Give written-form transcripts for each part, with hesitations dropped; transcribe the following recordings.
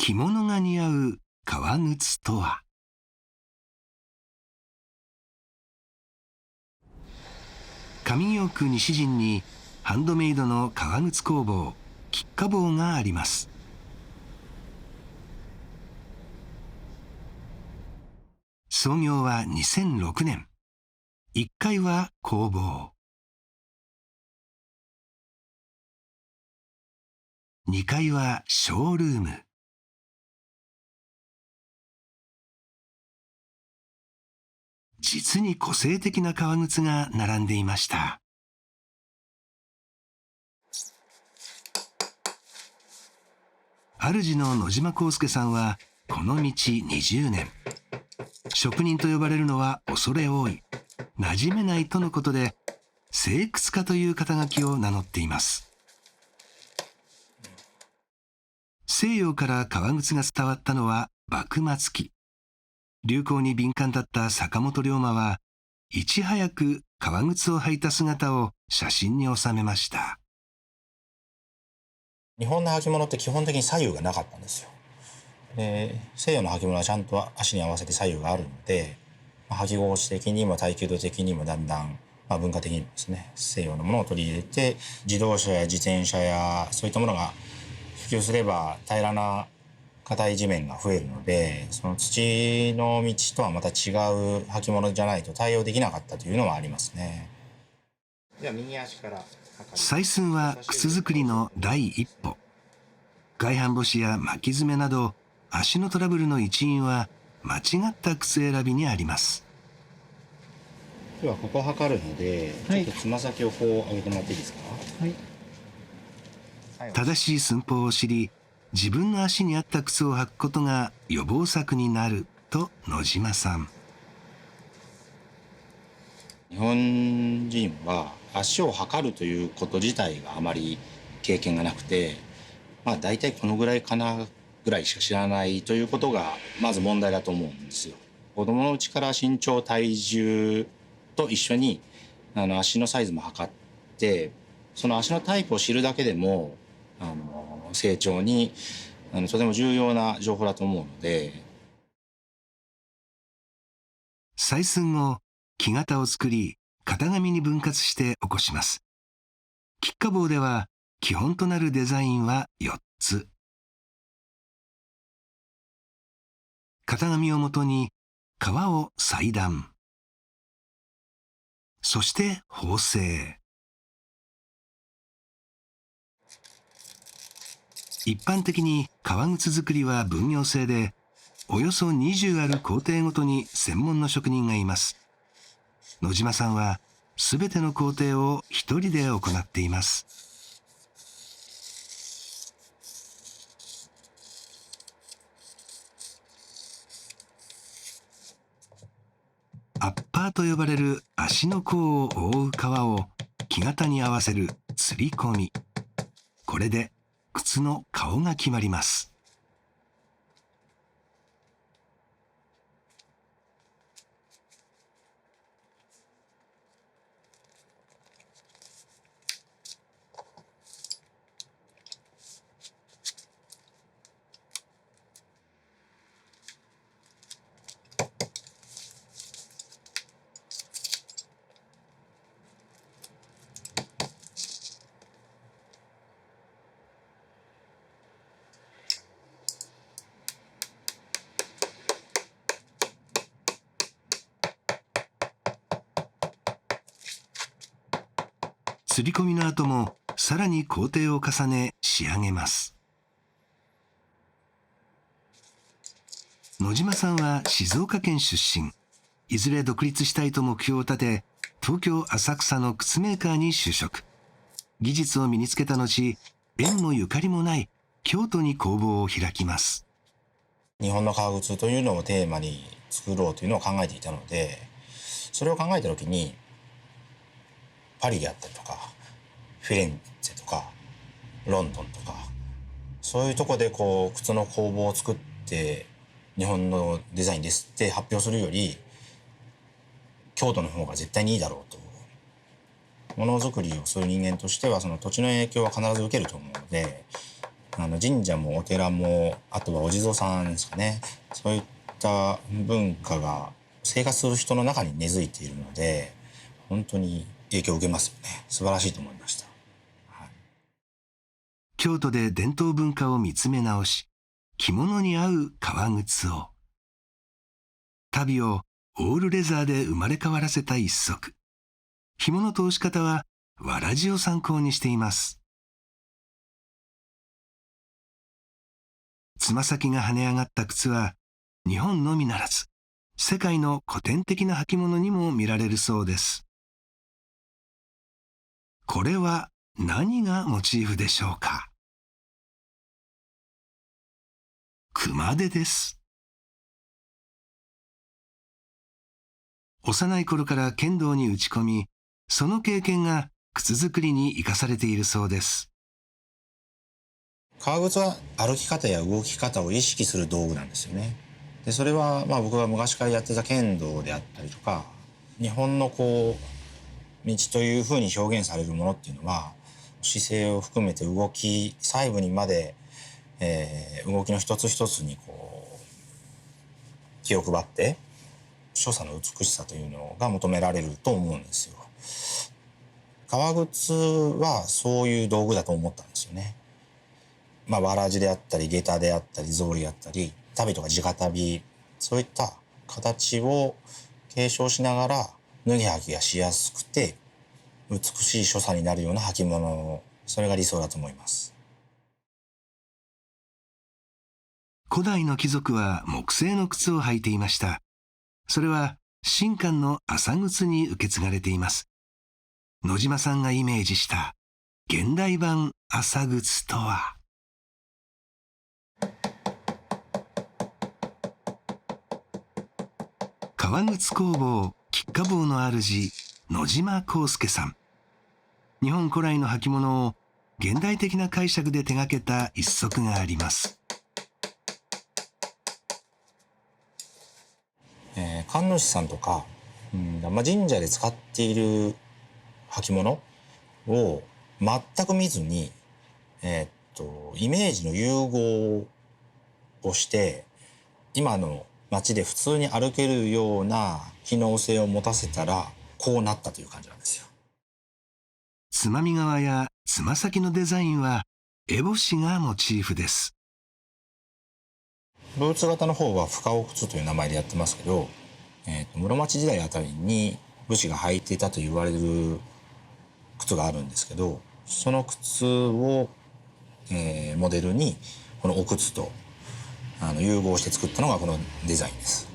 着物が似合う革靴とは。上京区西陣にハンドメイドの革靴工房吉家坊があります。創業は2006年。1階は工房、2階はショールーム。実に個性的な革靴が並んでいました。主の野島康介さんはこの道20年。職人と呼ばれるのは恐れ多い、馴染めないとのことで、製靴家という肩書きを名乗っています。西洋から革靴が伝わったのは幕末期。流行に敏感だった坂本龍馬はいち早く革靴を履いた姿を写真に収めました。日本の履物って基本的に左右がなかったんですよ。西洋の履物はちゃんと足に合わせて左右があるので、履き心地的にも耐久度的にもだんだん、文化的にもですね、西洋のものを取り入れて、自動車や自転車やそういったものが普及すれば平らな硬い地面が増えるので、その土の道とはまた違う履物じゃないと対応できなかったというのはありますね。では右足から採寸は靴作りの第一歩。外反母趾や巻き爪など足のトラブルの一因は間違った靴選びにあります。ではここ測るので、ちょっとつま先をこう上げてもらっていいですか。はい、正しい寸法を知り、自分の足に合った靴を履くことが予防策になると野島さん。日本人は足を測るということ自体があまり経験がなくて、大体このぐらいかなぐらいしか知らないということがまず問題だと思うんですよ。子供のうちから身長体重と一緒に足のサイズも測って、その足のタイプを知るだけでも成長にとても重要な情報だと思うので。採寸後、木型を作り型紙に分割して起こします。吉家坊では基本となるデザインは4つ。型紙をもとに革を裁断、そして縫製。一般的に革靴作りは分業制で、およそ20ある工程ごとに専門の職人がいます。野島さんはすべての工程を一人で行っています。アッパーと呼ばれる足の甲を覆う革を木型に合わせる吊り込み。これで靴の顔が決まります。吊り込みの後もさらに工程を重ね仕上げます。野島さんは静岡県出身。いずれ独立したいと目標を立て、東京浅草の靴メーカーに就職。技術を身につけた後、縁もゆかりもない京都に工房を開きます。日本の革靴というのをテーマに作ろうというのを考えていたので、それを考えた時にパリであったりとかフィレンツェとかロンドンとか、そういうとこで靴の工房を作って日本のデザインですって発表するより、京都の方が絶対にいいだろうと。ものづくりをする人間としてはその土地の影響は必ず受けると思うので、神社もお寺も、あとはお地蔵さんですかね。そういった文化が生活する人の中に根付いているので、本当に影響を受けますよね。素晴らしいと思いました。はい、京都で伝統文化を見つめ直し、着物に合う革靴を。足袋をオールレザーで生まれ変わらせた一足。紐の通し方はわらじを参考にしています。つま先が跳ね上がった靴は日本のみならず世界の古典的な履物にも見られるそうです。これは何がモチーフでしょうか？熊手です。幼い頃から剣道に打ち込み、その経験が靴作りに生かされているそうです。革靴は歩き方や動き方を意識する道具なんですよね。でそれは僕が昔からやってた剣道であったりとか、日本の道というふうに表現されるものっていうのは、姿勢を含めて動き細部にまで、動きの一つ一つに気を配って所作の美しさというのが求められると思うんですよ。革靴はそういう道具だと思ったんですよね。わらじであったり下駄であったり草履であったり足袋とか直足袋、そういった形を継承しながら脱ぎ履きがしやすくて美しい所作になるような履物、それが理想だと思います。古代の貴族は木製の靴を履いていました。それは神官の朝靴に受け継がれています。野島さんがイメージした現代版朝靴とは？革靴工房吉家坊の主野島康介さん。日本古来の履物を現代的な解釈で手がけた一足があります。神主さんとか、神社で使っている履物を全く見ずに、イメージの融合をして今の街で普通に歩けるような機能性を持たせたらこうなったという感じなんですよ。つまみ側やつま先のデザインは烏帽子がモチーフです。ブーツ型の方は深尾靴という名前でやってますけど、室町時代あたりに武士が履いていたと言われる靴があるんですけど、その靴を、モデルにこのお靴と融合して作ったのがこのデザインです。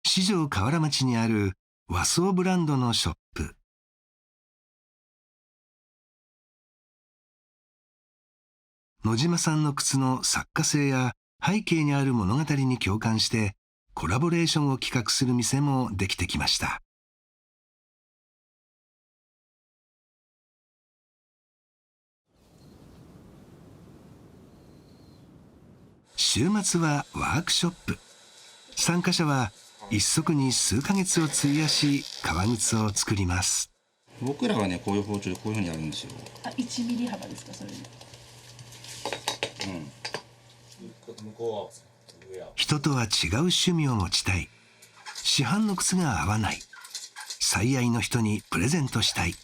四条河原町にある和装ブランドのショップ。野島さんの靴の作家性や背景にある物語に共感してコラボレーションを企画する店もできてきました。週末はワークショップ。参加者は一足に数ヶ月を費やし革靴を作ります。僕らはね、こういう包丁でこういうふうにやるんですよ。1ミリ幅ですか、それで。人とは違う趣味を持ちたい。市販の靴が合わない。最愛の人にプレゼントしたい。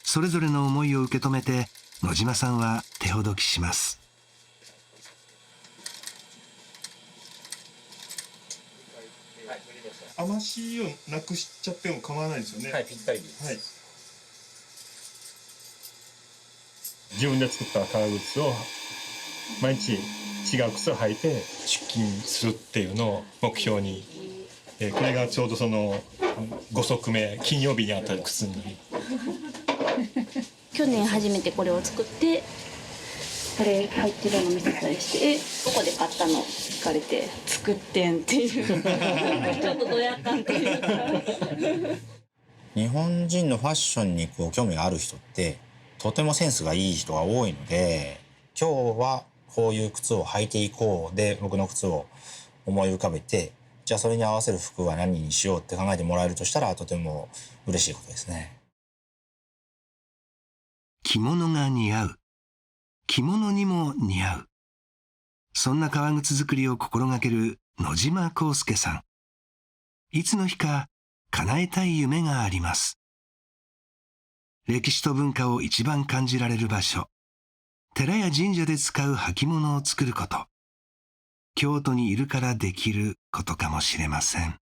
それぞれの思いを受け止めて野島さんは手ほどきします。余しをなくしちゃっても構わないですよね。はい、ぴったりです。はい。自分で作った革靴を毎日違う靴を履いて出勤するっていうのを目標に、これがちょうどその5足目金曜日にあたる靴になり去年初めてこれを作ってこれ入ってるの見せたりして「どこで買ったの?」聞かれて「作ってん」っていうちょっとどやかんっていうか日本人のファッションに興味がある人ってとてもセンスがいい人が多いので、今日はこういう靴を履いていこうで僕の靴を思い浮かべてじゃあそれに合わせる服は何にしようって考えてもらえるとしたら、とても嬉しいことですね。着物が似合う。着物にも似合う。そんな革靴作りを心がける野島康介さん。いつの日か叶えたい夢があります。歴史と文化を一番感じられる場所。寺や神社で使う履物を作ること。京都にいるからできることかもしれません。